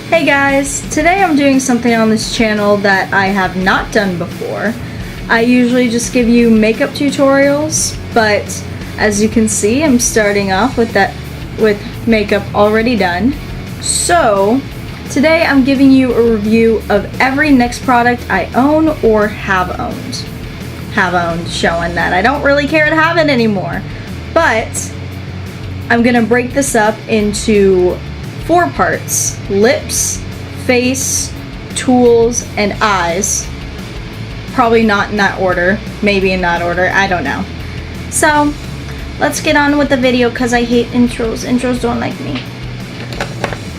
Hey guys, today I'm doing something on this channel that I have not done before. I usually just give you makeup tutorials, but as you can see, I'm starting off with makeup already done. So today I'm giving you a review of every NYX product I own or have owned. Showing that I don't really care to have it anymore. But I'm gonna break this up into 4 parts: lips, face, tools, and eyes. Probably not in that order, maybe in that order, I don't know. So let's get on with the video because I hate intros. Intros don't like me.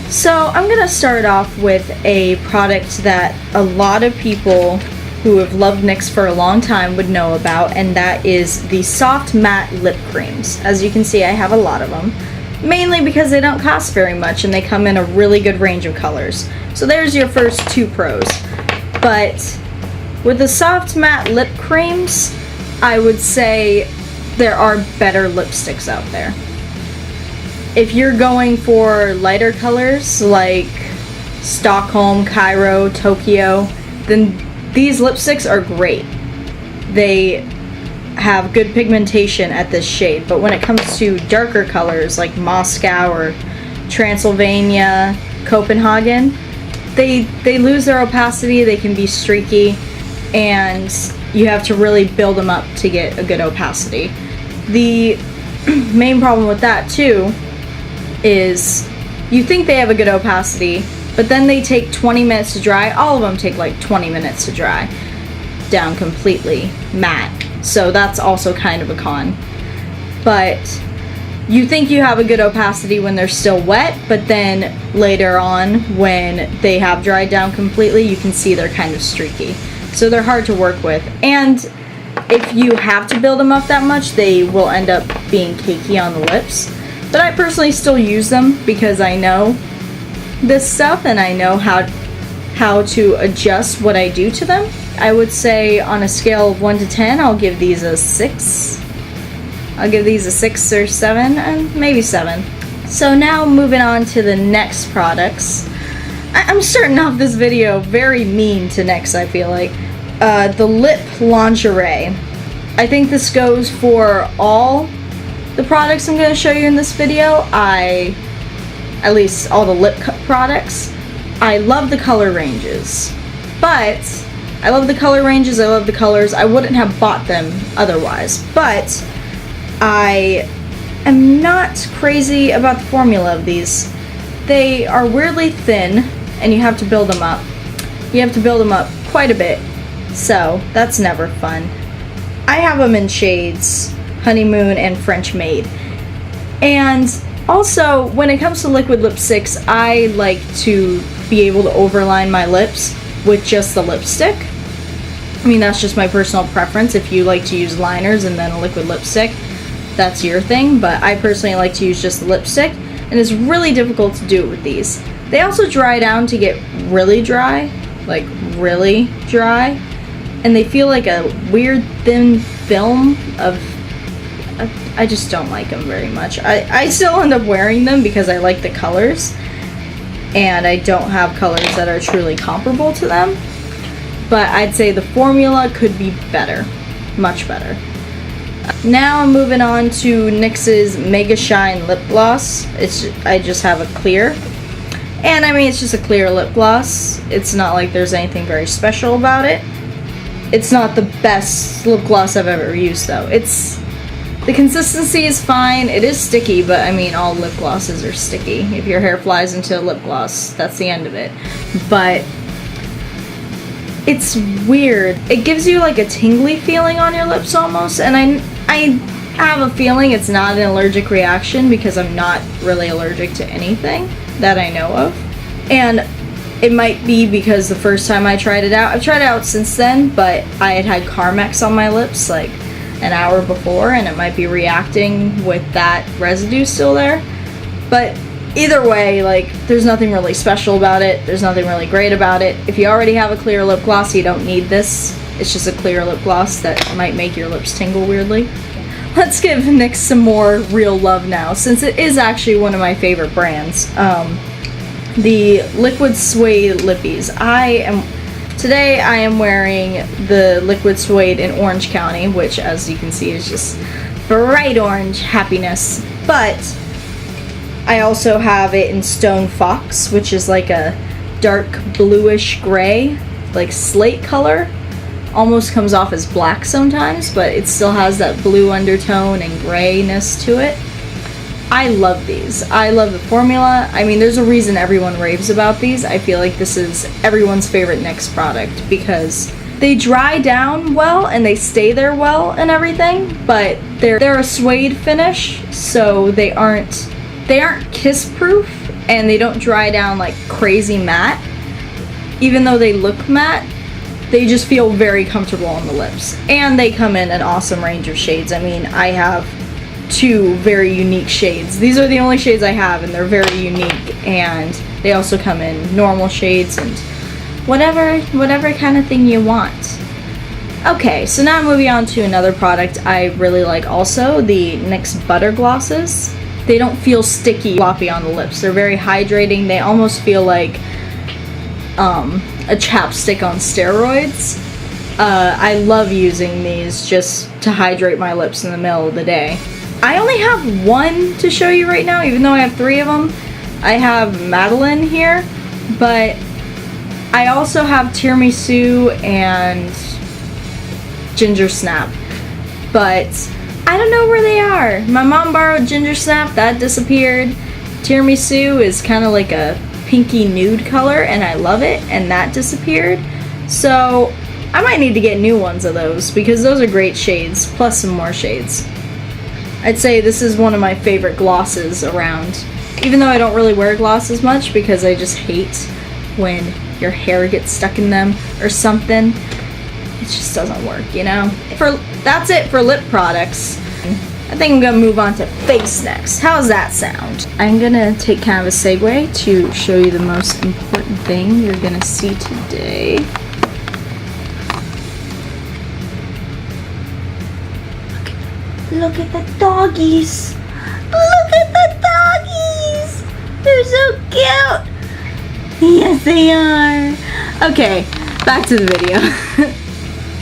So I'm gonna start off with a product that a lot of people who have loved NYX for a long time would know about, and that is the soft matte lip creams. As you can see, I have a lot of them. Mainly because they don't cost very much and they come in a really good range of colors. So there's your first 2 pros. But with the soft matte lip creams, I would say there are better lipsticks out there. If you're going for lighter colors like Stockholm, Cairo, Tokyo, then these lipsticks are great. They have good pigmentation at this shade, but when it comes to darker colors like Moscow or Transylvania, Copenhagen, they lose their opacity, they can be streaky, and you have to really build them up to get a good opacity. The main problem with that too is you think they have a good opacity, but then they take 20 minutes to dry. All of them take like 20 minutes to dry down completely matte. So that's also kind of a con. But you think you have a good opacity when they're still wet, but then later on when they have dried down completely, you can see they're kind of streaky. So they're hard to work with. And if you have to build them up that much, they will end up being cakey on the lips. But I personally still use them because I know this stuff and I know how to adjust what I do to them. I would say on a scale of 1 to 10, I'll give these a 6. I'll give these a 6 or 7, and maybe 7. So now moving on to the NYX products. I'm starting off this video very mean to NYX, I feel like. The lip lingerie. I think this goes for all the products I'm going to show you in this video. At least all the lip products. I love the color ranges, but I love the color ranges, I love the colors. I wouldn't have bought them otherwise, but I am not crazy about the formula of these. They are weirdly thin, and you have to build them up. You have to build them up quite a bit, so that's never fun. I have them in shades Honeymoon and French Maid. And also, when it comes to liquid lipsticks, I like to be able to overline my lips with just the lipstick. I mean, that's just my personal preference. If you like to use liners and then a liquid lipstick, that's your thing, but I personally like to use just the lipstick, and it's really difficult to do it with these. They also dry down to get really dry, like really dry, and they feel like a weird thin film of... I just don't like them very much. I still end up wearing them because I like the colors, and I don't have colors that are truly comparable to them. But I'd say the formula could be better. Much better. Now I'm moving on to NYX's Mega Shine Lip Gloss. I just have a clear. And I mean, it's just a clear lip gloss. It's not like there's anything very special about it. It's not the best lip gloss I've ever used though. The consistency is fine. It is sticky, but I mean, all lip glosses are sticky. If your hair flies into a lip gloss, that's the end of it. But it's weird. It gives you like a tingly feeling on your lips almost, and I have a feeling it's not an allergic reaction because I'm not really allergic to anything that I know of. And it might be because the first time I tried it out, I've tried it out since then, but I had Carmex on my lips like an hour before, and it might be reacting with that residue still there. But either way, like, there's nothing really special about it. There's nothing really great about it. If you already have a clear lip gloss, you don't need this. It's just a clear lip gloss that might make your lips tingle weirdly. Let's give NYX some more real love now, since it is actually one of my favorite brands. the liquid suede lippies. Today I am wearing the liquid suede in Orange County, which as you can see is just bright orange happiness. But I also have it in Stone Fox, which is like a dark bluish gray, like slate color. Almost comes off as black sometimes, but it still has that blue undertone and grayness to it. I love these. I love the formula. I mean, there's a reason everyone raves about these. I feel like this is everyone's favorite NYX product because they dry down well and they stay there well and everything, but they're a suede finish, so they aren't kiss proof and they don't dry down like crazy matte. Even though they look matte, they just feel very comfortable on the lips. And they come in an awesome range of shades. I mean, I have 2 very unique shades. These are the only shades I have, and they're very unique. And they also come in normal shades and whatever kind of thing you want. Okay, so now moving on to another product I really like also, the NYX Butter Glosses. They don't feel sticky, floppy on the lips. They're very hydrating. They almost feel like a chapstick on steroids. I love using these just to hydrate my lips in the middle of the day. I only have 1 to show you right now, even though I have 3 of them. I have Madeline here, but I also have Tiramisu and Ginger Snap, but I don't know where they are. My mom borrowed Ginger Snap, that disappeared. Tiramisu is kind of like a pinky nude color and I love it, and that disappeared. So I might need to get new ones of those because those are great shades, plus some more shades. I'd say this is one of my favorite glosses around, even though I don't really wear glosses much because I just hate when your hair gets stuck in them or something. It just doesn't work, you know? That's it for lip products. I think I'm gonna move on to face next. How's that sound? I'm gonna take kind of a segue to show you the most important thing you're gonna see today. Look at the doggies. Look at the doggies. They're so cute. Yes, they are. Okay, back to the video.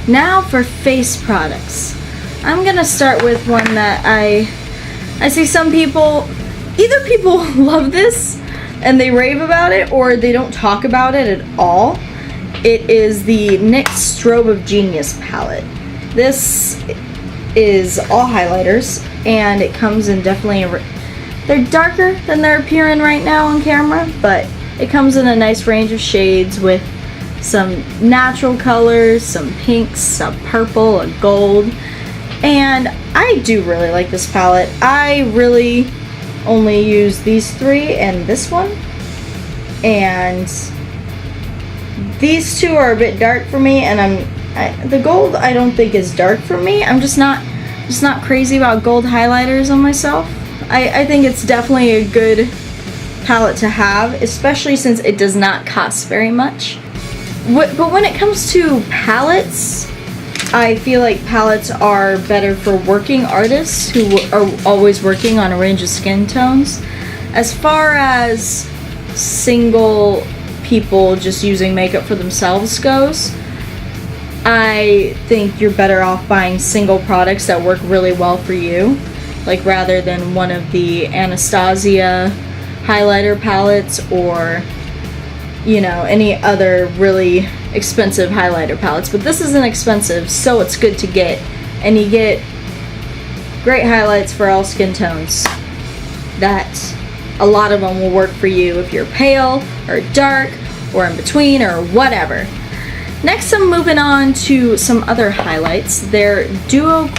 Now for face products. I'm gonna start with one that I see some people, either people love this and they rave about it or they don't talk about it at all. It is the NYX Strobe of Genius palette. This is all highlighters and it comes in definitely they're darker than they're appearing right now on camera, but it comes in a nice range of shades with some natural colors, some pinks, some purple, a gold. And I do really like this palette. I really only use these 3 and this one. And these 2 are a bit dark for me, and the gold I don't think is dark for me. I'm just not crazy about gold highlighters on myself. I think it's definitely a good palette to have, especially since it does not cost very much. But when it comes to palettes, I feel like palettes are better for working artists who are always working on a range of skin tones. As far as single people just using makeup for themselves goes, I think you're better off buying single products that work really well for you, like rather than one of the Anastasia highlighter palettes or, you know, any other really expensive highlighter palettes. But this isn't expensive, so it's good to get, and you get great highlights for all skin tones. That a lot of them will work for you if you're pale or dark or in between or whatever. Next, I'm moving on to some other highlights. They're duochromatic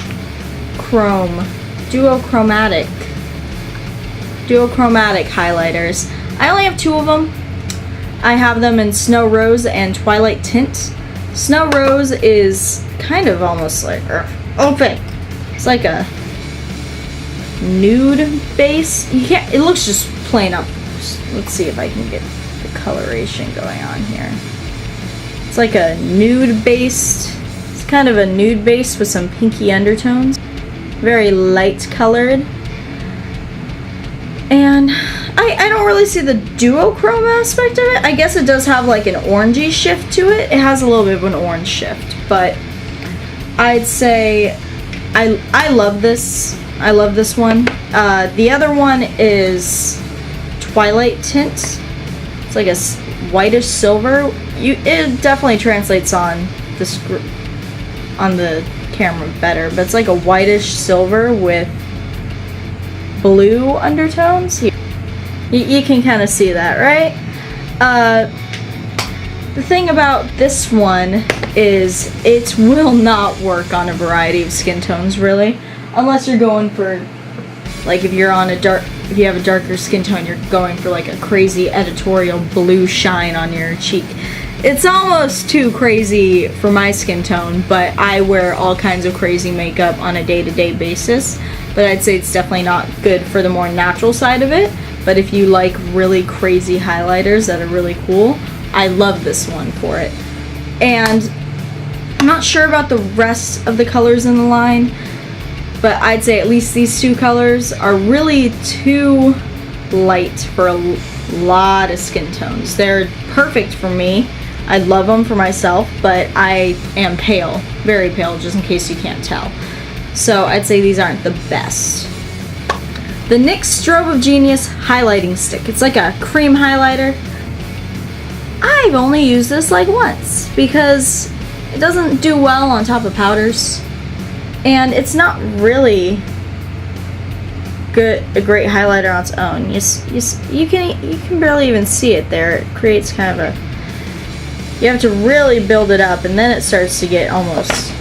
highlighters. I only have 2 of them. I have them in Snow Rose and Twilight Tint. Snow Rose is kind of almost like open. It's like a nude base. It looks just plain up. Let's see if I can get the coloration going on here. It's like a nude based. It's kind of a nude base with some pinky undertones. Very light colored. And I don't really see the duochrome aspect of it. I guess it does have like an orangey shift to it. It has a little bit of an orange shift, but I'd say I love this. I love this one. The other one is Twilight Tint. It's like a whitish silver. It definitely translates on the camera better, but it's like a whitish silver with blue undertones. You can kind of see that, right? The thing about this one is it will not work on a variety of skin tones, really, unless you're going for, like, if you have a darker skin tone, you're going for like a crazy editorial blue shine on your cheek. It's almost too crazy for my skin tone, but I wear all kinds of crazy makeup on a day-to-day basis. But I'd say it's definitely not good for the more natural side of it. But if you like really crazy highlighters that are really cool, I love this one for it. And I'm not sure about the rest of the colors in the line, but I'd say at least these two colors are really too light for a lot of skin tones. They're perfect for me. I love them for myself, but I am pale, very pale, just in case you can't tell. So I'd say these aren't the best. The NYX Strobe of Genius Highlighting Stick. It's like a cream highlighter. I've only used this like once because it doesn't do well on top of powders, and it's not really a great highlighter on its own. You can barely even see it there. It creates kind of a, you have to really build it up, and then it starts to get almost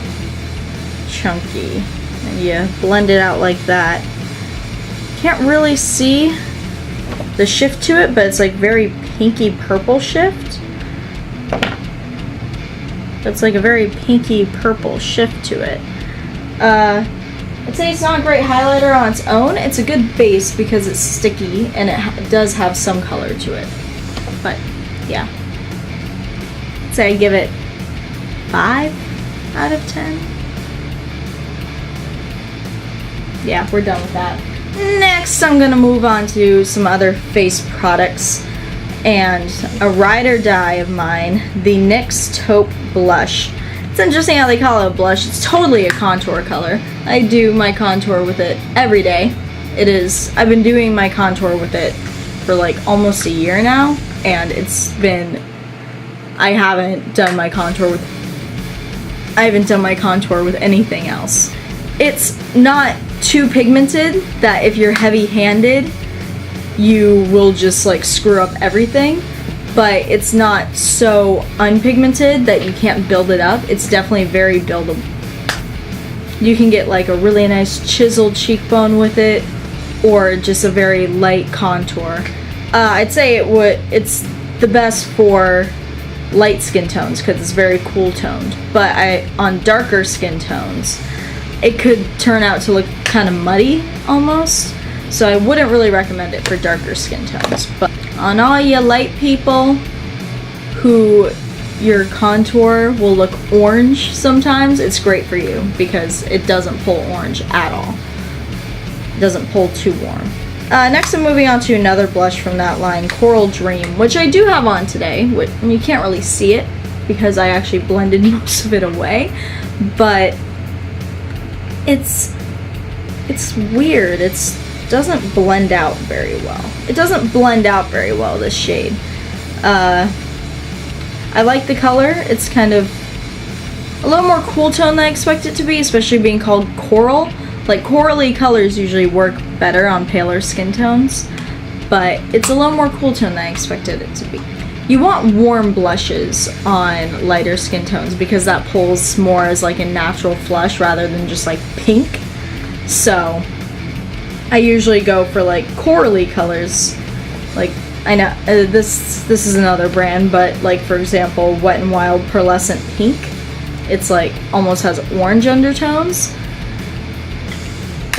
chunky, and you blend it out like that. Can't really see the shift to it, but it's like very pinky purple shift. It's like a very pinky purple shift to it. I'd say it's not a great highlighter on its own. It's a good base because it's sticky and it does have some color to it. But yeah, I'd say I give it 5 out of 10. Yeah, we're done with that. Next, I'm gonna move on to some other face products and a ride or die of mine, the NYX Taupe Blush. It's interesting how they call it a blush. It's totally a contour color. I do my contour with it every day. I've been doing my contour with it for like almost a year now, and I haven't done my contour with anything else. It's not too pigmented that if you're heavy-handed, you will just like screw up everything, but it's not so unpigmented that you can't build it up. It's definitely very buildable. You can get like a really nice chiseled cheekbone with it, or just a very light contour. I'd say it's the best for light skin tones because it's very cool toned, but on darker skin tones it could turn out to look kind of muddy almost, so I wouldn't really recommend it for darker skin tones. But on all you light people who your contour will look orange sometimes, it's great for you because it doesn't pull orange at all. It doesn't pull too warm. Next, I'm moving on to another blush from that line, Coral Dream, which I do have on today. And you can't really see it because I actually blended most of it away, but it's weird. It doesn't blend out very well. It doesn't blend out very well, this shade. I like the color. It's kind of a little more cool tone than I expect it to be, especially being called coral. Like, corally colors usually work better on paler skin tones, but it's a little more cool tone than I expected it to be. You want warm blushes on lighter skin tones because that pulls more as like a natural flush rather than just like pink. So I usually go for like corally colors. Like, I know this is another brand, but like for example, Wet n Wild Pearlescent Pink. It's like almost has orange undertones.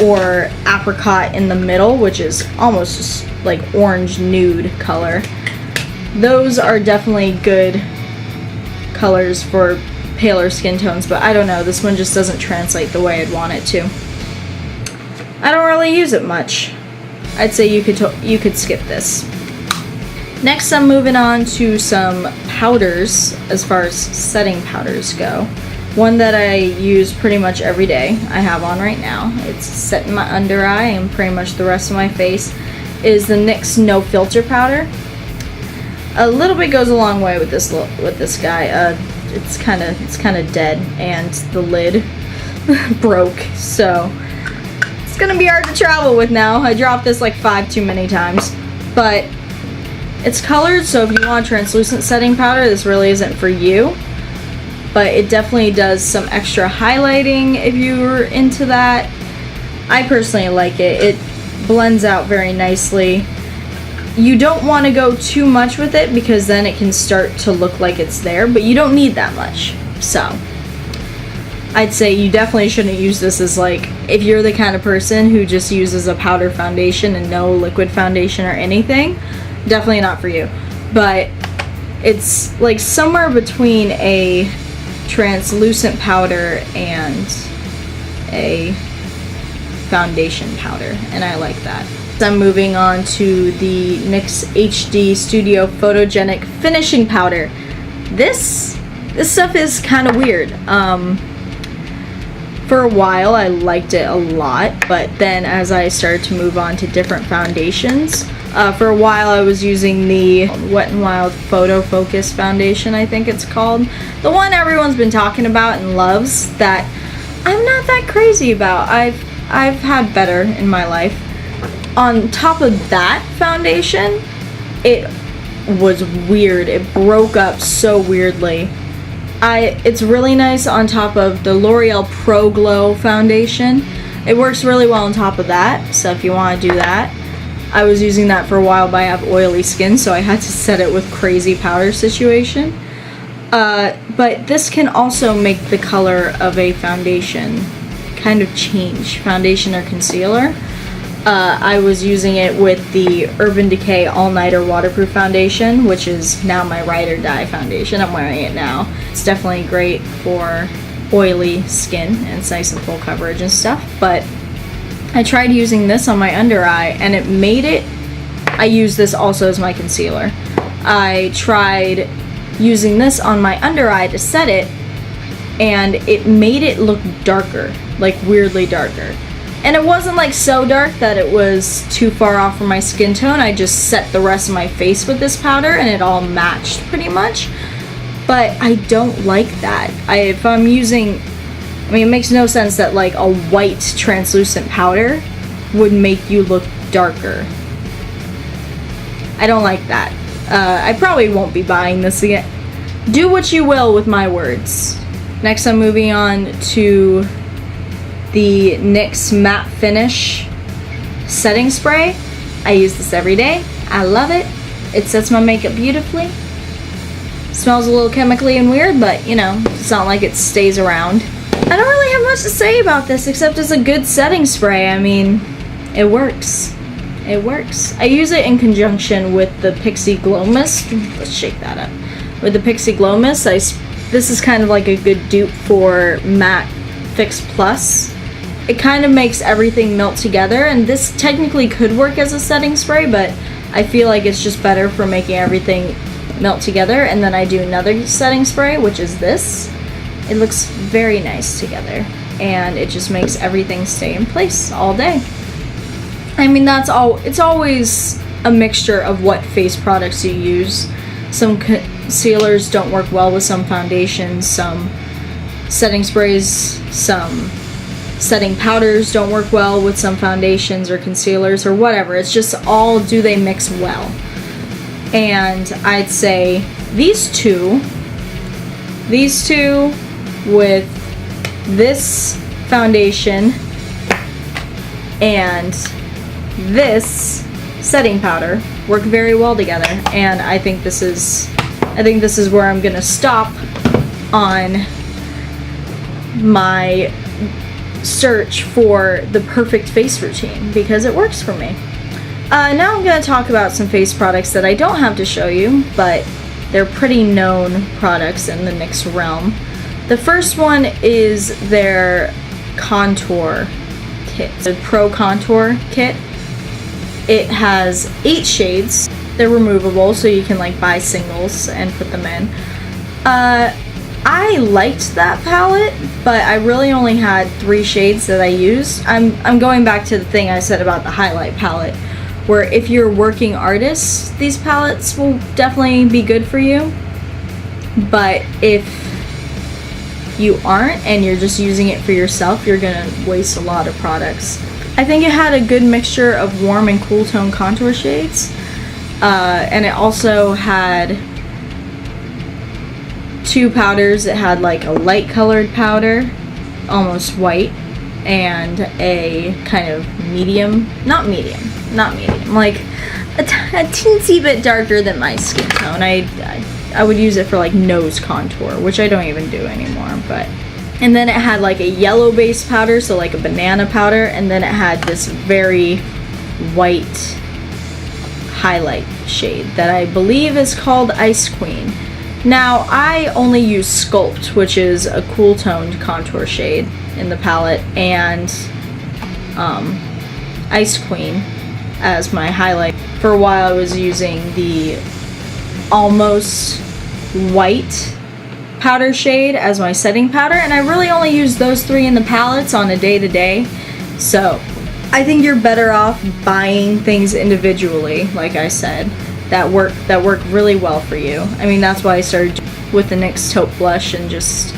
Or Apricot in the Middle, which is almost just like orange nude color. Those are definitely good colors for paler skin tones, but I don't know, this one just doesn't translate the way I'd want it to. I don't really use it much. I'd say you could skip this. Next, I'm moving on to some powders as far as setting powders go. One that I use pretty much every day, I have on right now. It's set in my under eye and pretty much the rest of my face, is the NYX No Filter powder. A little bit goes a long way with this guy. It's kind of dead, and the lid broke, so it's gonna be hard to travel with now. I dropped this like 5 too many times, but it's colored, so if you want translucent setting powder, this really isn't for you. But it definitely does some extra highlighting if you're into that. I personally like it. It blends out very nicely. You don't want to go too much with it because then it can start to look like it's there, but you don't need that much. So I'd say you definitely shouldn't use this as like, if you're the kind of person who just uses a powder foundation and no liquid foundation or anything, definitely not for you. But it's like somewhere between a translucent powder and a foundation powder, and I like that. I'm moving on to the NYX HD Studio Photogenic Finishing Powder. This stuff is kind of weird. For a while I liked it a lot, but then as I started to move on to different foundations, for a while I was using the Wet n Wild Photo Focus foundation, I think it's called. The one everyone's been talking about and loves, that I'm not that crazy about. I've had better in my life. On top of that foundation, it was weird. It broke up so weirdly. It's really nice on top of the L'Oreal Pro Glow foundation. It works really well on top of that, so if you want to do that. I was using that for a while, but I have oily skin, so I had to set it with crazy powder situation. But this can also make the color of a foundation kind of change, foundation or concealer. I was using it with the Urban Decay All Nighter Waterproof Foundation, which is now my Ride or Die foundation. I'm wearing it now. It's definitely great for oily skin, and it's nice and full coverage and stuff. But I tried using this on my under eye, and it made it, I use this also as my concealer. I tried using this on my under eye to set it, and it made it look darker, like weirdly darker. And it wasn't like so dark that it was too far off from my skin tone. I just set the rest of my face with this powder and it all matched pretty much. But I don't like that. If I'm using, I mean, it makes no sense that like a white translucent powder would make you look darker. I don't like that. I probably won't be buying this again. Do what you will with my words. Next, I'm moving on to the NYX Matte Finish Setting Spray. I use this every day. I love it. It sets my makeup beautifully. Smells a little chemically and weird, but you know, it's not like it stays around. I don't really have much to say about this except it's a good setting spray. I mean, it works. It works. I use it in conjunction with the Pixi Glow Mist. Let's shake that up. With the Pixi Glow Mist, this is kind of like a good dupe for Matte Fix Plus. It kind of makes everything melt together, and this technically could work as a setting spray, but I feel like it's just better for making everything melt together. And then I do another setting spray, which is this. It looks very nice together, and it just makes everything stay in place all day. I mean, that's all. It's always a mixture of what face products you use. Some concealers don't work well with some foundations, some setting sprays, some setting powders don't work well with some foundations or concealers or whatever. It's just all, do they mix well? And I'd say these two with this foundation and this setting powder work very well together, and I think this is where I'm gonna stop on my search for the perfect face routine because it works for me. Now I'm going to talk about some face products that I don't have to show you, but they're pretty known products in the NYX realm. The first one is their contour kit, the Pro Contour Kit. It has 8 shades. They're removable, so you can like buy singles and put them in. I liked that palette, but I really only had 3 shades that I used. I'm going back to the thing I said about the highlight palette, where if you're a working artist, these palettes will definitely be good for you. But if you aren't and you're just using it for yourself, you're gonna waste a lot of products. I think it had a good mixture of warm and cool tone contour shades, and it also had 2 powders. It had like a light colored powder, almost white, and a kind of medium, not medium, like a teensy bit darker than my skin tone. I would use it for like nose contour, which I don't even do anymore, but. And then it had like a yellow base powder, so like a banana powder, and then it had this very white highlight shade that I believe is called Ice Queen. Now, I only use Sculpt, which is a cool toned contour shade in the palette, and Ice Queen as my highlight. For a while I was using the almost white powder shade as my setting powder, and I really only use those 3 in the palettes on a day-to-day. So I think you're better off buying things individually, like I said, that work really well for you. I mean, that's why I started with the NYX Taupe Blush and just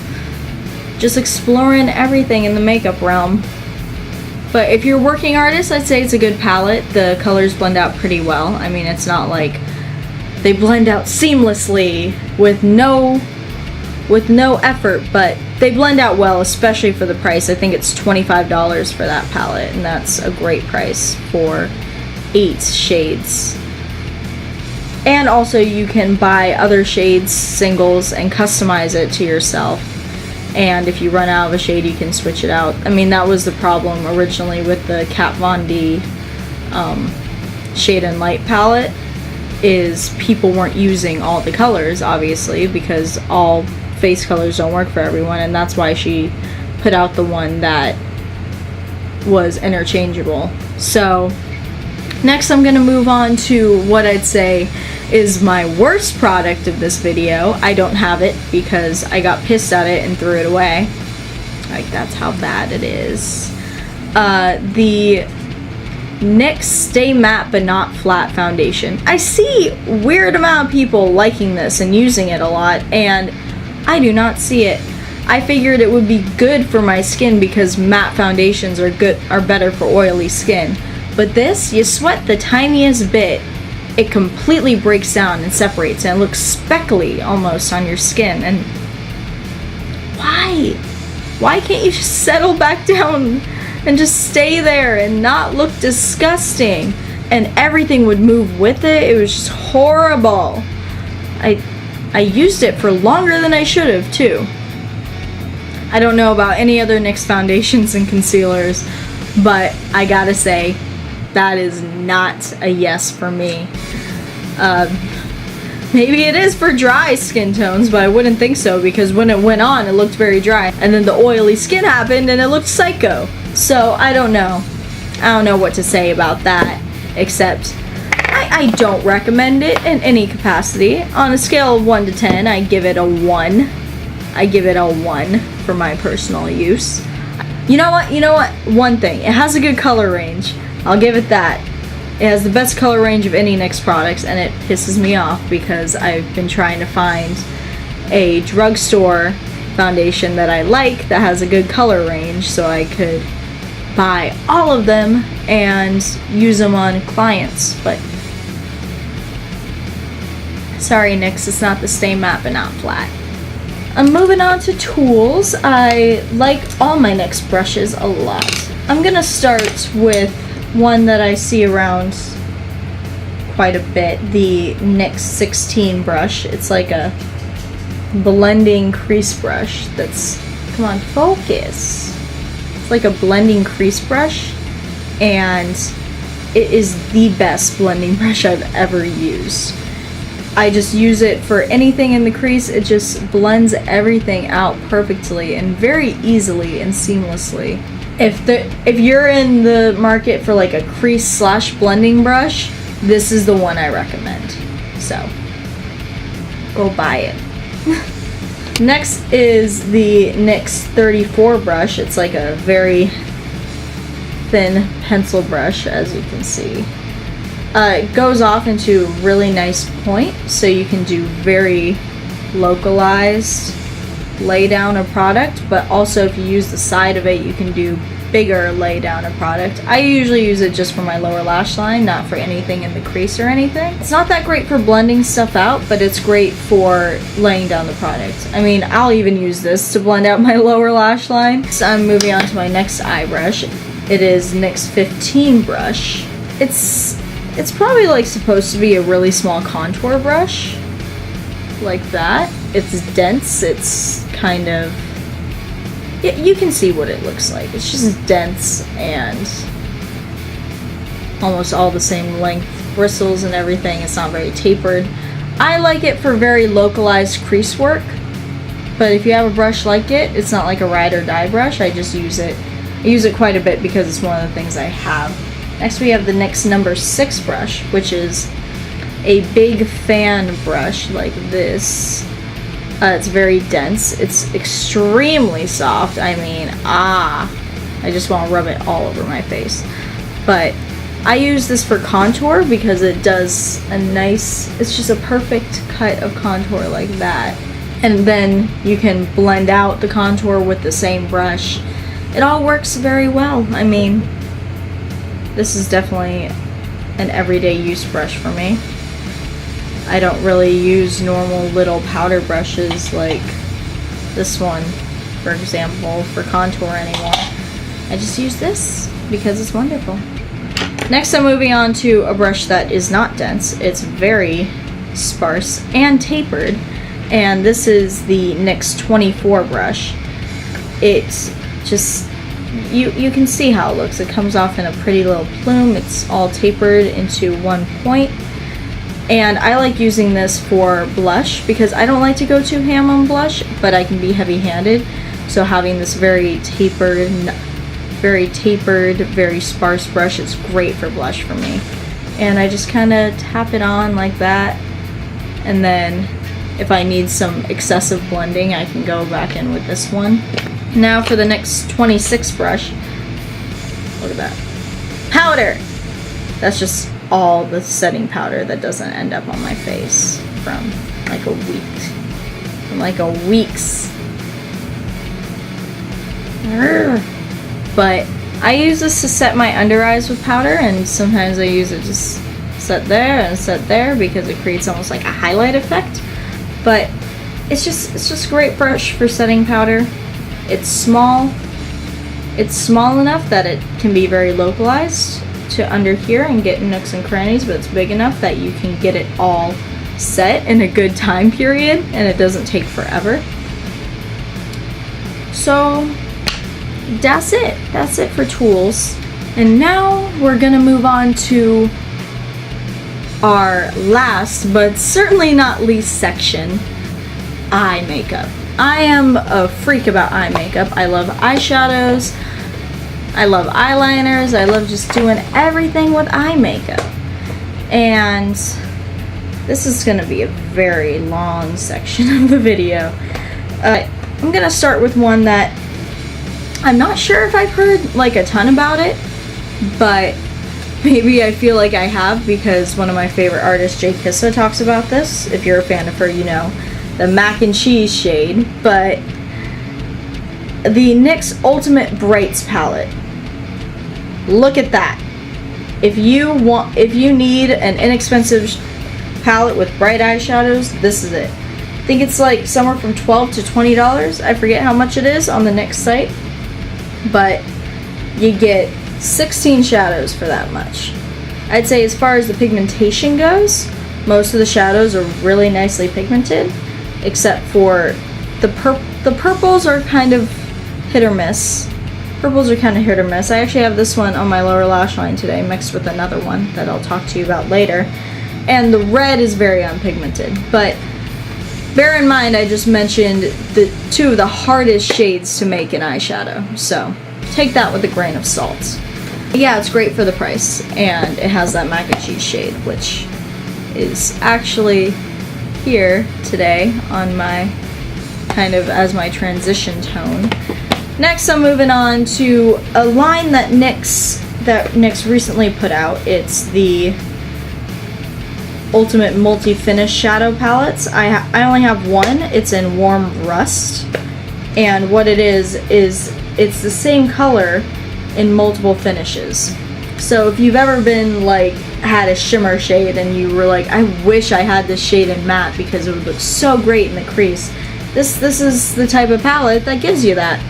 exploring everything in the makeup realm. But if you're a working artist, I'd say it's a good palette. The colors blend out pretty well. I mean, it's not like they blend out seamlessly with no effort, but they blend out well, especially for the price. I think it's $25 for that palette, and that's a great price for 8 shades. And also you can buy other shades, singles, and customize it to yourself. And if you run out of a shade, you can switch it out. I mean, that was the problem originally with the Kat Von D Shade and Light palette, is people weren't using all the colors, obviously, because all face colors don't work for everyone, and that's why she put out the one that was interchangeable. So next I'm gonna move on to what I'd say is my worst product of this video. I don't have it because I got pissed at it and threw it away. Like, that's how bad it is. The NYX Stay Matte But Not Flat Foundation. I see a weird amount of people liking this and using it a lot, and I do not see it. I figured it would be good for my skin because matte foundations are better for oily skin. But this, you sweat the tiniest bit, it completely breaks down and separates, and it looks speckly almost on your skin. And why? Why can't you just settle back down and just stay there and not look disgusting? And everything would move with it. It was just horrible. I used it for longer than I should have, too. I don't know about any other NYX foundations and concealers, but I gotta say, that is not a yes for me. Maybe it is for dry skin tones, but I wouldn't think so, because when it went on, it looked very dry. And then the oily skin happened and it looked psycho. So I don't know. I don't know what to say about that, except I don't recommend it in any capacity. On a scale of 1 to 10, I give it a 1. I give it a 1 for my personal use. You know what? One thing. It has a good color range. I'll give it that. It has the best color range of any NYX products, and it pisses me off because I've been trying to find a drugstore foundation that I like that has a good color range so I could buy all of them and use them on clients. But sorry, NYX, it's not the Stay Matte But Not Flat. I'm moving on to tools. I like all my NYX brushes a lot. I'm gonna start with one that I see around quite a bit, the NYX 16 brush. It's like a blending crease brush that's, come on, focus. It's like a blending crease brush, and it is the best blending brush I've ever used. I just use it for anything in the crease. It just blends everything out perfectly and very easily and seamlessly. if you're in the market for like a crease slash blending brush, this is the one I recommend. So go buy it. Next is the NYX 34 brush. It's like a very thin pencil brush, as you can see. It goes off into a really nice point, so you can do very localized lay down of product, but also if you use the side of it, you can do bigger lay down of product. I usually use it just for my lower lash line, not for anything in the crease or anything. It's not that great for blending stuff out, but it's great for laying down the product. I mean, I'll even use this to blend out my lower lash line. So I'm moving on to my next eye brush. It is NYX 15 brush. It's probably like supposed to be a really small contour brush, like that. It's dense, it's kind of, you can see what it looks like. It's just dense and almost all the same length, bristles and everything. It's not very tapered. I like it for very localized crease work, but if you have a brush like it, it's not like a ride or die brush. I just use it. I use it quite a bit because it's one of the things I have. Next we have the NYX number 6 brush, which is a big fan brush like this. It's very dense. It's extremely soft. I mean, I just want to rub it all over my face. But I use this for contour because it does a nice, it's just a perfect cut of contour like that. And then you can blend out the contour with the same brush. It all works very well. I mean, this is definitely an everyday use brush for me. I don't really use normal little powder brushes like this one, for example, for contour anymore. I just use this because it's wonderful. Next I'm moving on to a brush that is not dense. It's very sparse and tapered, and this is the NYX 24 brush. It's just, you can see how it looks. It comes off in a pretty little plume. It's all tapered into one point. And I like using this for blush because I don't like to go too ham on blush, but I can be heavy-handed. So having this very tapered, very sparse brush is great for blush for me. And I just kind of tap it on like that. And then if I need some excessive blending, I can go back in with this one. Now for the NYX 26 brush. Look at that. Powder! That's just all the setting powder that doesn't end up on my face from like a week. From like a week's. But I use this to set my under eyes with powder, and sometimes I use it just set there and set there because it creates almost like a highlight effect. But it's just a great brush for setting powder. It's small. It's small enough that it can be very localized to under here and get nooks and crannies, but it's big enough that you can get it all set in a good time period and it doesn't take forever. So that's it for tools. And now we're gonna move on to our last but certainly not least section, eye makeup. I am a freak about eye makeup. I love eyeshadows, I love eyeliners, I love just doing everything with eye makeup. And this is gonna be a very long section of the video. I'm gonna start with one that I'm not sure if I've heard like a ton about it, but maybe I feel like I have because one of my favorite artists, Jay Kissa, talks about this. If you're a fan of her, you know, the mac and cheese shade. But the NYX Ultimate Brights palette. Look at that. If you need an inexpensive palette with bright eyeshadows, this is it. I think it's like somewhere from $12 to $20. I forget how much it is on the NYX site, but you get 16 shadows for that much. I'd say as far as the pigmentation goes, most of the shadows are really nicely pigmented, except for the purples are kind of hit or miss. Purples are kind of hit or miss. I actually have this one on my lower lash line today mixed with another one that I'll talk to you about later. And the red is very unpigmented, but bear in mind I just mentioned the two of the hardest shades to make an eyeshadow. So take that with a grain of salt. Yeah, it's great for the price, and it has that mac and cheese shade, which is actually here today on my kind of as my transition tone. Next, I'm moving on to a line that NYX recently put out. It's the Ultimate Multi-Finish Shadow Palettes. I only have one. It's in Warm Rust, and what it is it's the same color in multiple finishes. So if you've ever been like had a shimmer shade and you were like, I wish I had this shade in matte because it would look so great in the crease, this is the type of palette that gives you that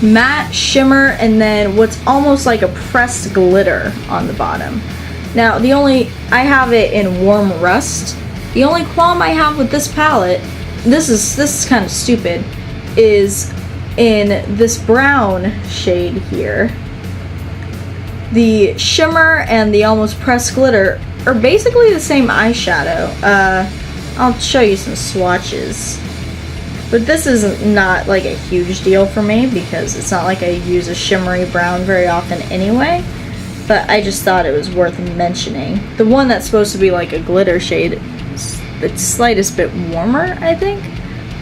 matte shimmer and then what's almost like a pressed glitter on the bottom. Now I have it in Warm Rust. The only qualm I have with this palette, this is kind of stupid, is in this brown shade here. The shimmer and the almost pressed glitter are basically the same eyeshadow. I'll show you some swatches. But this is not like a huge deal for me because it's not like I use a shimmery brown very often anyway. But I just thought it was worth mentioning. The one that's supposed to be like a glitter shade is the slightest bit warmer, I think.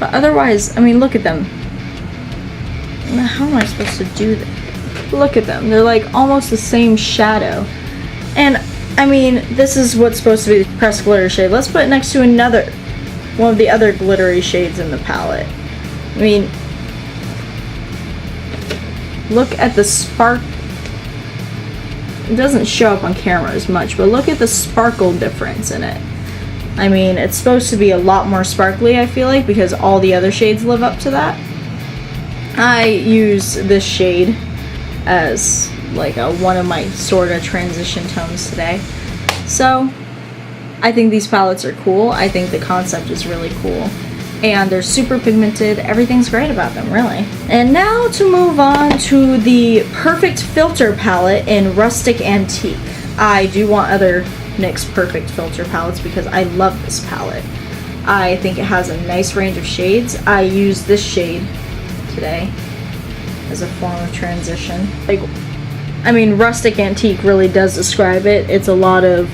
But otherwise, I mean, look at them. How am I supposed to do that? Look at them. They're like almost the same shadow. And I mean, this is what's supposed to be the pressed glitter shade. Let's put it next to one of the other glittery shades in the palette. I mean, look at the spark. It doesn't show up on camera as much, but look at the sparkle difference in it. I mean, it's supposed to be a lot more sparkly, I feel like, because all the other shades live up to that. I use this shade as like one of my sort of transition tones today. So I think these palettes are cool. I think the concept is really cool. And they're super pigmented. Everything's great about them, really. And now to move on to the Perfect Filter palette in Rustic Antique. I do want other NYX Perfect Filter palettes because I love this palette. I think it has a nice range of shades. I use this shade today as a form of transition. Like, I mean, Rustic Antique really does describe it. It's a lot of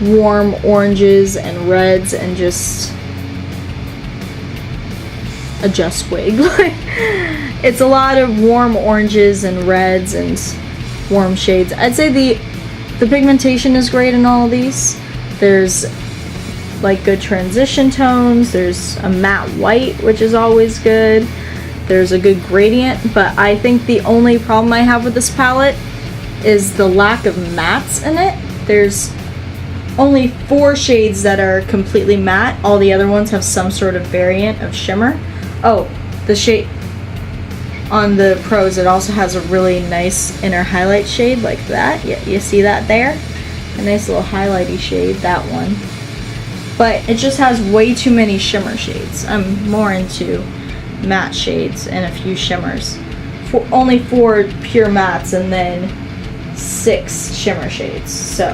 warm oranges and reds and just adjust wig. It's a lot of warm oranges and reds and warm shades. I'd say the pigmentation is great in all of these. There's like good transition tones. There's a matte white, which is always good. There's a good gradient, but I think the only problem I have with this palette is the lack of mattes in it. There's only 4 shades that are completely matte. All the other ones have some sort of variant of shimmer. Oh, the shade on the pros, it also has a really nice inner highlight shade like that. Yeah, you see that there? A nice little highlighty shade, that one. But it just has way too many shimmer shades. I'm more into matte shades and a few shimmers. Only 4 pure mattes and then 6 shimmer shades. So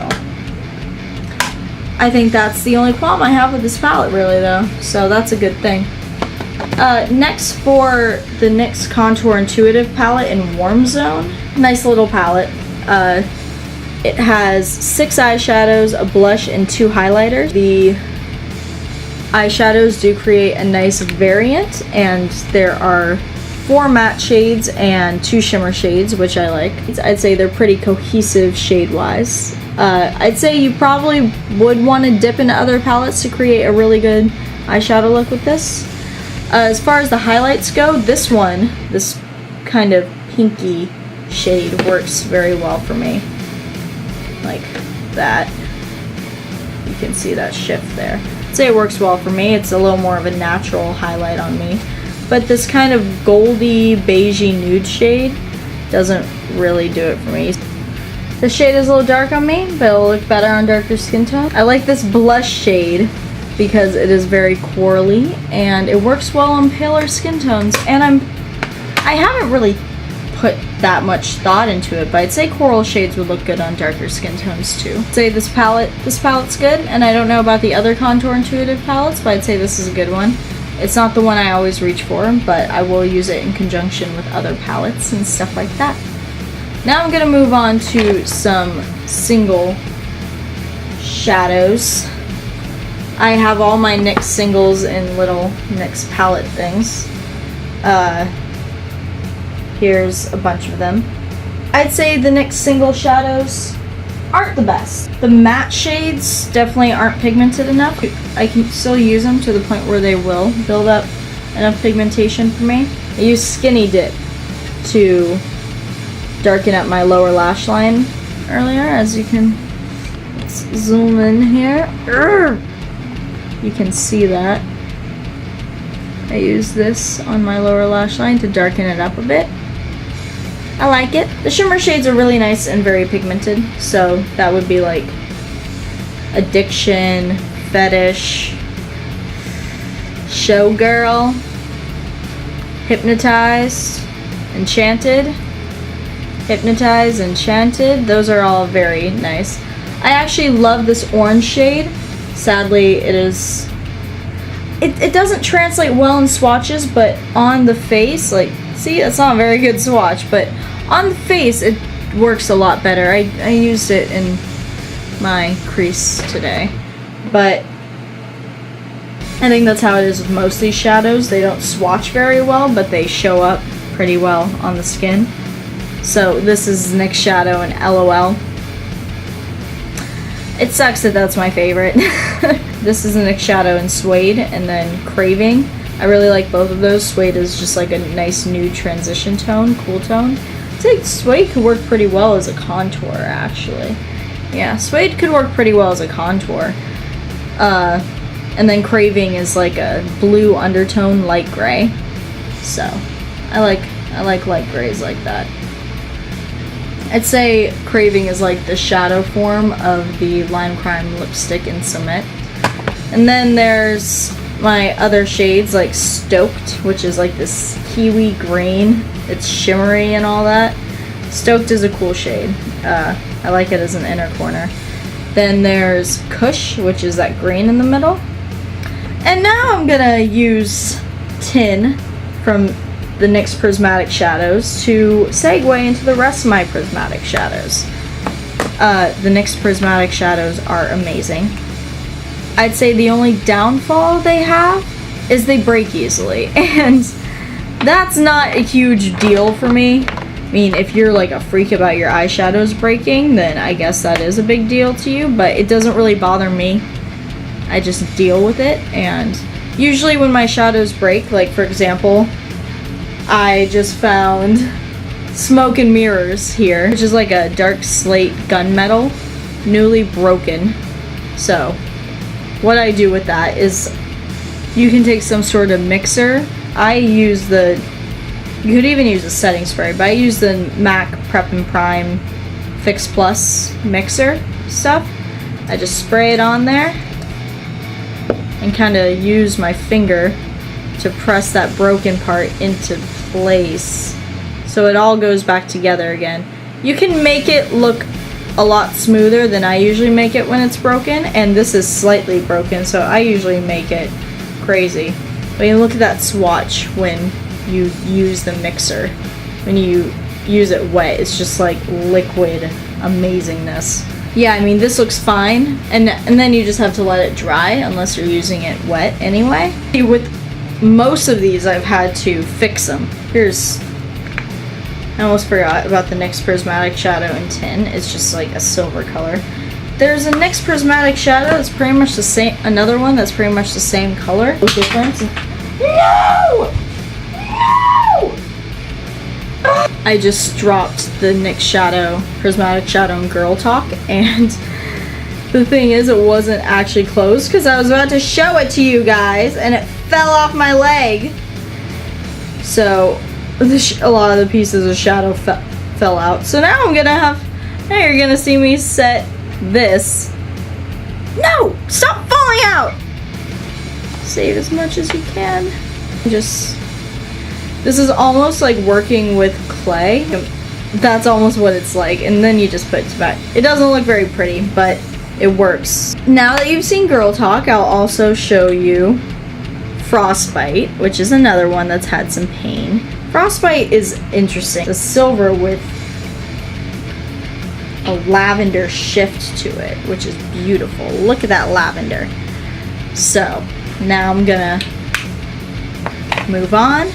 I think that's the only qualm I have with this palette, really, though. So that's a good thing. Next, for the NYX Contour Intuitive palette in Warm Zone. Nice little palette. It has 6 eyeshadows, a blush, and 2 highlighters. The eyeshadows do create a nice variant, and there are 4 matte shades and 2 shimmer shades, which I like. I'd say they're pretty cohesive shade-wise. I'd say you probably would want to dip into other palettes to create a really good eyeshadow look with this. As far as the highlights go, this kind of pinky shade works very well for me. Like that. You can see that shift there. I'd say it works well for me. It's a little more of a natural highlight on me. But this kind of goldy, beigey nude shade doesn't really do it for me. This shade is a little dark on me, but it'll look better on darker skin tone. I like this blush shade because it is very corally and it works well on paler skin tones. And I haven't really put that much thought into it, but I'd say coral shades would look good on darker skin tones too. I'd say this palette's good, and I don't know about the other Contour Intuitive palettes, but I'd say this is a good one. It's not the one I always reach for, but I will use it in conjunction with other palettes and stuff like that. Now I'm gonna move on to some single shadows. I have all my NYX singles in little NYX palette things. Here's a bunch of them. I'd say the NYX single shadows aren't the best. The matte shades definitely aren't pigmented enough. I can still use them to the point where they will build up enough pigmentation for me. I use Skinny Dip to darken up my lower lash line earlier, as you can, let's zoom in here. You can see that. I use this on my lower lash line to darken it up a bit. I like it. The shimmer shades are really nice and very pigmented, so that would be like Addiction, Fetish, Showgirl, Hypnotized, Enchanted, Hypnotized, Enchanted. Those are all very nice. I actually love this orange shade. Sadly, it doesn't translate well in swatches, but on the face, like, see, that's not a very good swatch, but on the face, it works a lot better. I used it in my crease today, but I think that's how it is with most of these shadows. They don't swatch very well, but they show up pretty well on the skin. So this is NYX Shadow and LOL. It sucks that that's my favorite. This is NYX Shadow and Suede, and then Craving. I really like both of those. Suede is just like a nice nude transition tone, cool tone. I think Suede could work pretty well as a contour, actually. Yeah, Suede could work pretty well as a contour. And then Craving is like a blue undertone, light gray. So, I like light grays like that. I'd say Craving is like the shadow form of the Lime Crime lipstick in Cement. And then there's my other shades like Stoked, which is like this kiwi green. It's shimmery and all that. Stoked is a cool shade. I like it as an inner corner. Then there's Kush, which is that green in the middle. And now I'm gonna use Tin from the NYX Prismatic Shadows to segue into the rest of my prismatic shadows. The NYX Prismatic Shadows are amazing. I'd say the only downfall they have is they break easily, and that's not a huge deal for me. I mean, if you're like a freak about your eyeshadows breaking, then I guess that is a big deal to you, but it doesn't really bother me. I just deal with it, and usually when my shadows break, like for example, I just found Smoke and Mirrors here, which is like a dark slate gunmetal, newly broken. So what I do with that is you can take some sort of mixer. You could even use a setting spray, but I use the MAC Prep and Prime Fix Plus mixer stuff. I just spray it on there and kind of use my finger to press that broken part into place so it all goes back together again. You can make it look a lot smoother than I usually make it when it's broken, and this is slightly broken, so I usually make it crazy. But you look at that swatch when you use the mixer. When you use it wet, it's just like liquid amazingness. Yeah, I mean, this looks fine, and then you just have to let it dry unless you're using it wet anyway. With most of these, I've had to fix them. I almost forgot about the NYX Prismatic Shadow in Tin. It's just like a silver color. There's a NYX Prismatic Shadow that's pretty much the same, another one that's pretty much the same color. No difference. No! No! I just dropped the NYX Prismatic Shadow in Girl Talk, and the thing is, it wasn't actually closed because I was about to show it to you guys, and it fell off my leg. So a lot of the pieces of shadow fell out. So now you're gonna see me set this. No! Stop falling out! Save as much as you can. This is almost like working with clay. That's almost what it's like. And then you just put it back. It doesn't look very pretty, but it works. Now that you've seen Girl Talk, I'll also show you Frostbite, which is another one that's had some pain. Frostbite is interesting. The silver with a lavender shift to it, which is beautiful. Look at that lavender. So now I'm gonna move on.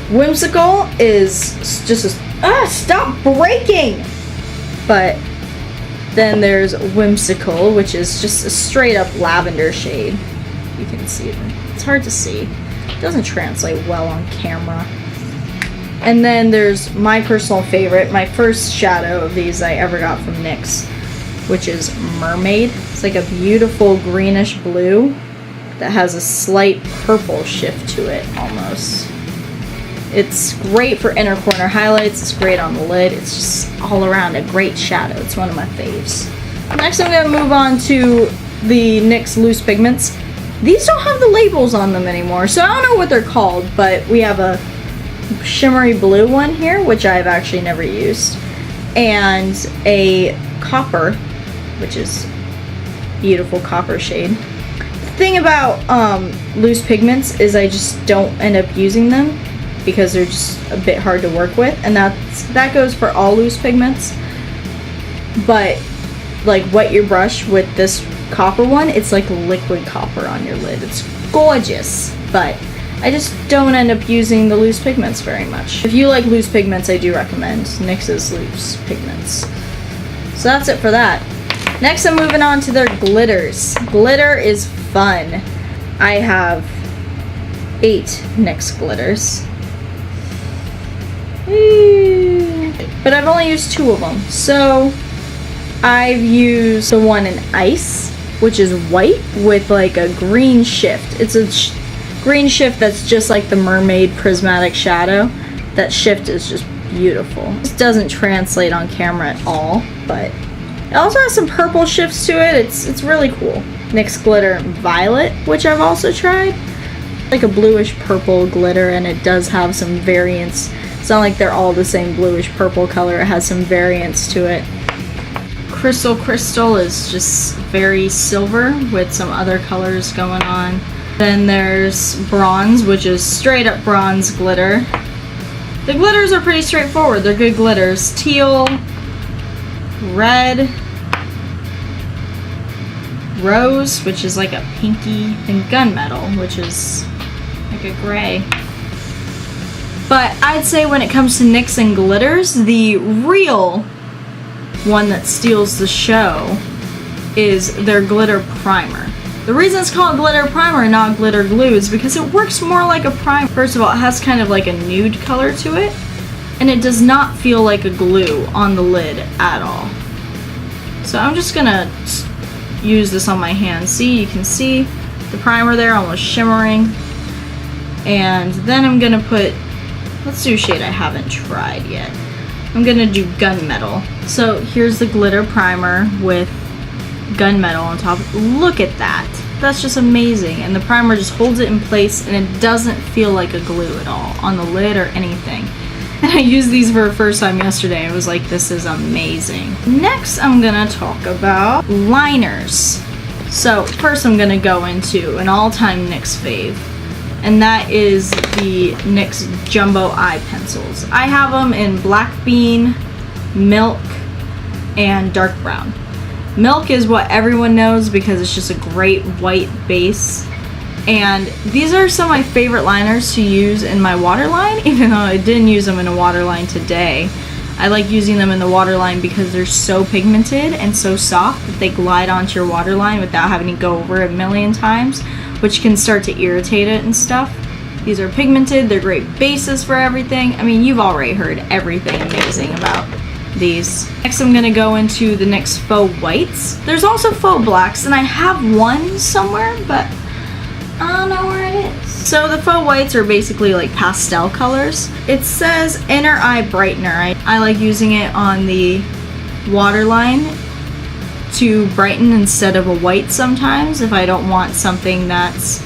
Whimsical is just a, stop breaking! But then there's Whimsical, which is just a straight up lavender shade. You can see it. It's hard to see. It doesn't translate well on camera. And then there's my personal favorite, my first shadow of these I ever got from NYX, which is Mermaid. It's like a beautiful greenish blue that has a slight purple shift to it almost. It's great for inner corner highlights, it's great on the lid, it's just all around a great shadow. It's one of my faves. Next I'm going to move on to the NYX loose pigments. These don't have the labels on them anymore, so I don't know what they're called, but we have a shimmery blue one here, which I've actually never used, and a copper, which is beautiful copper shade. The thing about loose pigments is I just don't end up using them because they're just a bit hard to work with, and that goes for all loose pigments. But like wet your brush with this copper one, it's like liquid copper on your lid. It's gorgeous, but I just don't end up using the loose pigments very much. If you like loose pigments, I do recommend NYX's loose pigments. So that's it for that. Next I'm moving on to their glitters. Glitter is fun. I have 8 NYX glitters. But I've only used 2 of them. So I've used the one in Ice, which is white with like a green shift. It's a green shift that's just like the Mermaid prismatic shadow. That shift is just beautiful. It doesn't translate on camera at all, but it also has some purple shifts to it. It's really cool. NYX glitter Violet, which I've also tried. Like a bluish purple glitter, and it does have some variants. It's not like they're all the same bluish purple color. It has some variants to it. Crystal is just very silver with some other colors going on. Then there's Bronze, which is straight up bronze glitter. The glitters are pretty straightforward. They're good glitters. Teal, red, Rose, which is like a pinky, and Gunmetal, which is like a gray. But I'd say when it comes to NYX and glitters, the real one that steals the show is their glitter primer. The reason it's called glitter primer and not glitter glue is because it works more like a primer. First of all, it has kind of like a nude color to it, and it does not feel like a glue on the lid at all. So I'm just gonna use this on my hand. See, you can see the primer there almost shimmering. And then I'm gonna put, let's do a shade I haven't tried yet. I'm gonna do Gunmetal. So here's the glitter primer with Gunmetal on top. Look at that. That's just amazing. And the primer just holds it in place, and it doesn't feel like a glue at all on the lid or anything. And I used these for the first time yesterday. I was like, this is amazing. Next, I'm gonna talk about liners. So first I'm gonna go into an all-time NYX fave, and that is the NYX Jumbo Eye Pencils. I have them in Black Bean, Milk, and Dark Brown. Milk is what everyone knows because it's just a great white base. And these are some of my favorite liners to use in my waterline, even though I didn't use them in a waterline today. I like using them in the waterline because they're so pigmented and so soft that they glide onto your waterline without having to go over it a million times, which can start to irritate it and stuff. These are pigmented, they're great bases for everything. I mean, you've already heard everything amazing about these. Next I'm going to go into the NYX Faux Whites. There's also Faux Blacks, and I have one somewhere, but I don't know where it is. So the Faux Whites are basically like pastel colors. It says Inner Eye Brightener. I like using it on the waterline to brighten instead of a white sometimes if I don't want something that's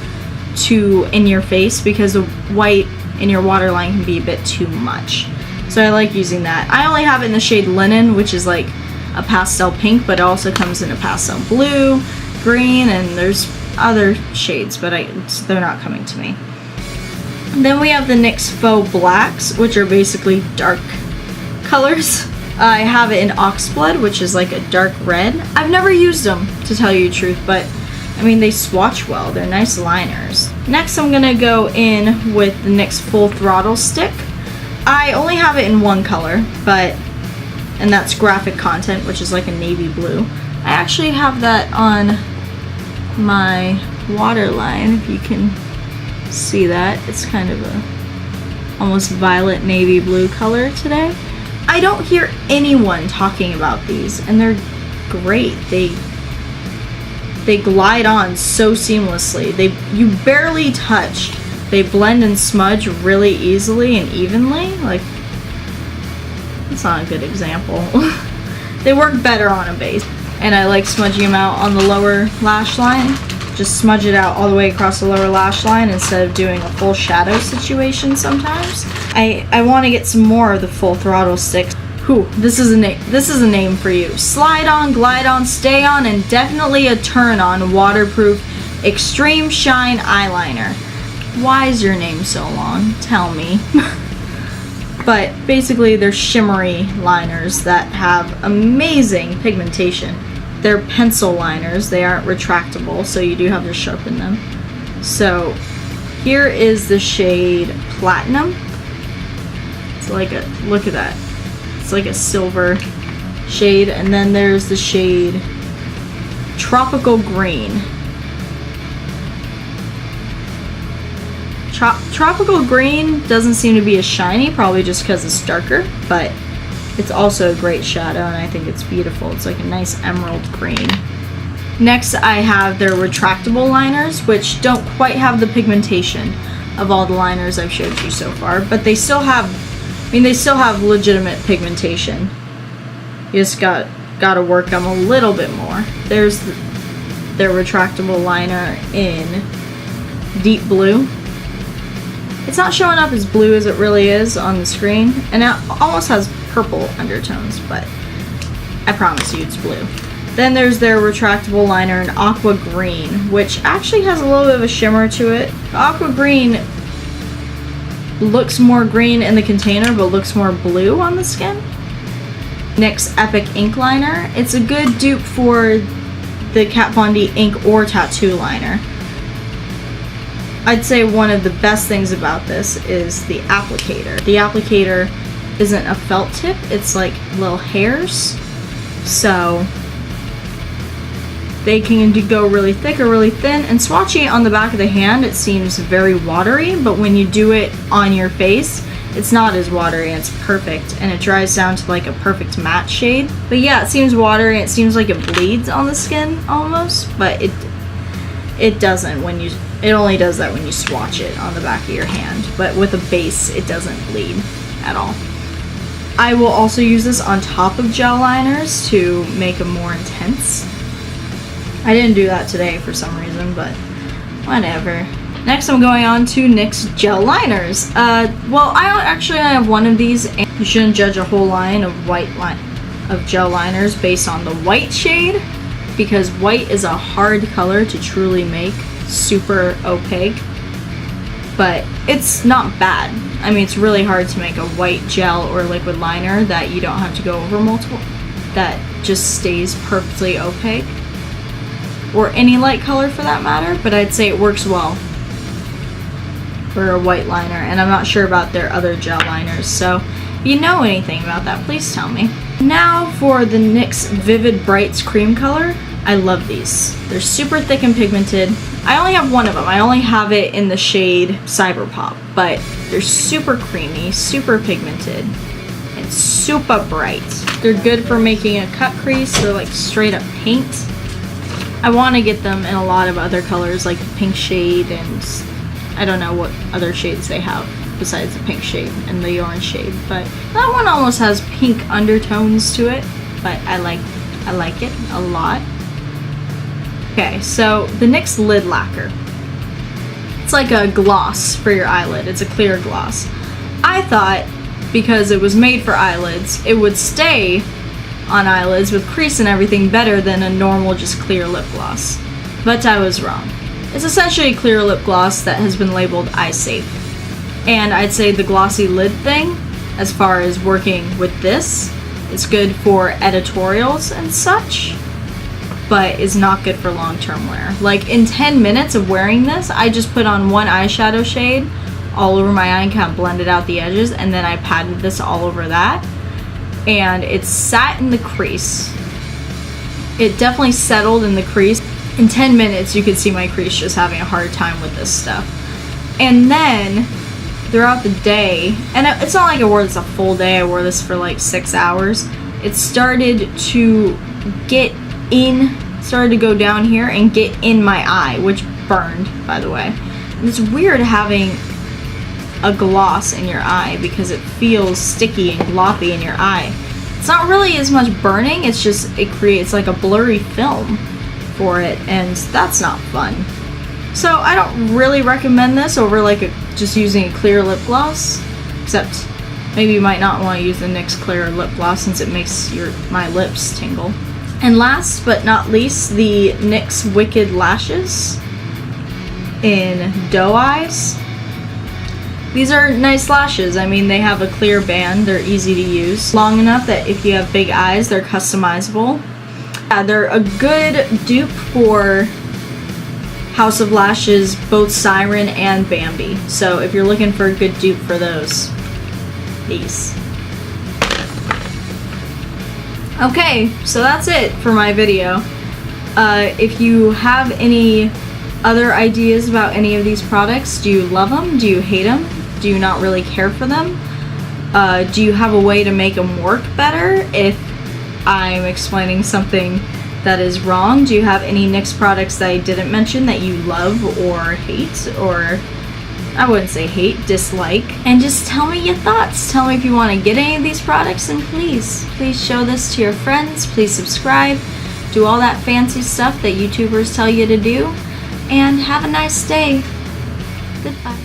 too in your face, because the white in your waterline can be a bit too much. So I like using that. I only have it in the shade Linen, which is like a pastel pink, but it also comes in a pastel blue, green, and there's other shades, but they're not coming to me. Then we have the NYX Faux Blacks, which are basically dark colors. I have it in Oxblood, which is like a dark red. I've never used them, to tell you the truth, but I mean, they swatch well. They're nice liners. Next, I'm gonna go in with the NYX Full Throttle Stick. I only have it in one color, and that's Graphic Content, which is like a navy blue. I actually have that on my waterline, if you can see that. It's kind of a almost violet navy blue color today. I don't hear anyone talking about these, and they're great. They glide on so seamlessly. You barely touch. They blend and smudge really easily and evenly. Like, that's not a good example. They work better on a base. And I like smudging them out on the lower lash line. Just smudge it out all the way across the lower lash line instead of doing a full shadow situation sometimes. I want to get some more of the Full Throttle Sticks. This is a name for you. Slide on, glide on, stay on, and definitely a turn on waterproof extreme shine eyeliner. Why is your name so long? Tell me. But basically they're shimmery liners that have amazing pigmentation. They're pencil liners. They aren't retractable, so you do have to sharpen them. So here is the shade Platinum. It's like look at that. It's like a silver shade. And then there's the shade Tropical Green. Tropical Green doesn't seem to be as shiny, probably just because it's darker, but it's also a great shadow, and I think it's beautiful. It's like a nice emerald green. Next, I have their retractable liners, which don't quite have the pigmentation of all the liners I've showed you so far, but they still have, they still have legitimate pigmentation. You just gotta work them a little bit more. There's their retractable liner in Deep Blue. It's not showing up as blue as it really is on the screen, and it almost has purple undertones, but I promise you it's blue. Then there's their retractable liner in Aqua Green, which actually has a little bit of a shimmer to it. The Aqua Green looks more green in the container, but looks more blue on the skin. NYX Epic Ink Liner. It's a good dupe for the Kat Von D ink or tattoo liner. I'd say one of the best things about this is the applicator. The applicator isn't a felt tip, it's like little hairs. So they can go really thick or really thin, and swatching it on the back of the hand, it seems very watery, but when you do it on your face, it's not as watery, and it's perfect, and it dries down to like a perfect matte shade. But yeah, it seems watery, and it seems like it bleeds on the skin almost, but it doesn't when you, it only does that when you swatch it on the back of your hand, but with a base, it doesn't bleed at all. I will also use this on top of gel liners to make them more intense. I didn't do that today for some reason, but whatever. Next, I'm going on to NYX gel liners. Well, I actually have one of these, and you shouldn't judge a whole line of gel liners based on the white shade, because white is a hard color to truly make super opaque, but it's not bad. I mean, it's really hard to make a white gel or liquid liner that you don't have to go over multiple, that just stays perfectly opaque, or any light color for that matter, but I'd say it works well for a white liner, and I'm not sure about their other gel liners, so if you know anything about that, please tell me. Now for the NYX Vivid Brights Cream Color. I love these. They're super thick and pigmented. I only have one of them. I only have it in the shade Cyber Pop, but they're super creamy, super pigmented, and super bright. They're good for making a cut crease. They're like straight up paint. I want to get them in a lot of other colors, like the pink shade, and I don't know what other shades they have besides the pink shade and the orange shade, but that one almost has pink undertones to it, but I like it a lot. Okay, so the NYX Lid Lacquer. It's like a gloss for your eyelid. It's a clear gloss. I thought because it was made for eyelids, it would stay on eyelids with crease and everything better than a normal just clear lip gloss. But I was wrong. It's essentially a clear lip gloss that has been labeled eye safe. And I'd say the glossy lid thing, as far as working with this, is good for editorials and such, but is not good for long-term wear. Like in 10 minutes of wearing this, I just put on one eyeshadow shade all over my eye and kind of blended out the edges, and then I patted this all over that, and it sat in the crease. It definitely settled in the crease. In 10 minutes, you could see my crease just having a hard time with this stuff. And then throughout the day, and it's not like I wore this a full day, I wore this for like 6 hours, it started to go down here and get in my eye, which burned, by the way. And it's weird having a gloss in your eye because it feels sticky and gloppy in your eye. It's not really as much burning, it's just it creates like a blurry film for it, and that's not fun. So I don't really recommend this over like just using a clear lip gloss, except maybe you might not want to use the NYX clear lip gloss since it makes my lips tingle. And last but not least, the NYX Wicked Lashes in Doe Eyes. These are nice lashes. I mean, they have a clear band, they're easy to use, long enough that if you have big eyes, they're customizable. Yeah, they're a good dupe for House of Lashes, both Siren and Bambi. So if you're looking for a good dupe for those, these. Okay, so that's it for my video. If you have any other ideas about any of these products, do you love them? Do you hate them? Do you not really care for them? Do you have a way to make them work better if I'm explaining something that is wrong? Do you have any NYX products that I didn't mention that you love or hate, or I wouldn't say hate, dislike? And just tell me your thoughts. Tell me if you want to get any of these products, and please show this to your friends. Please subscribe. Do all that fancy stuff that YouTubers tell you to do. And have a nice day. Goodbye.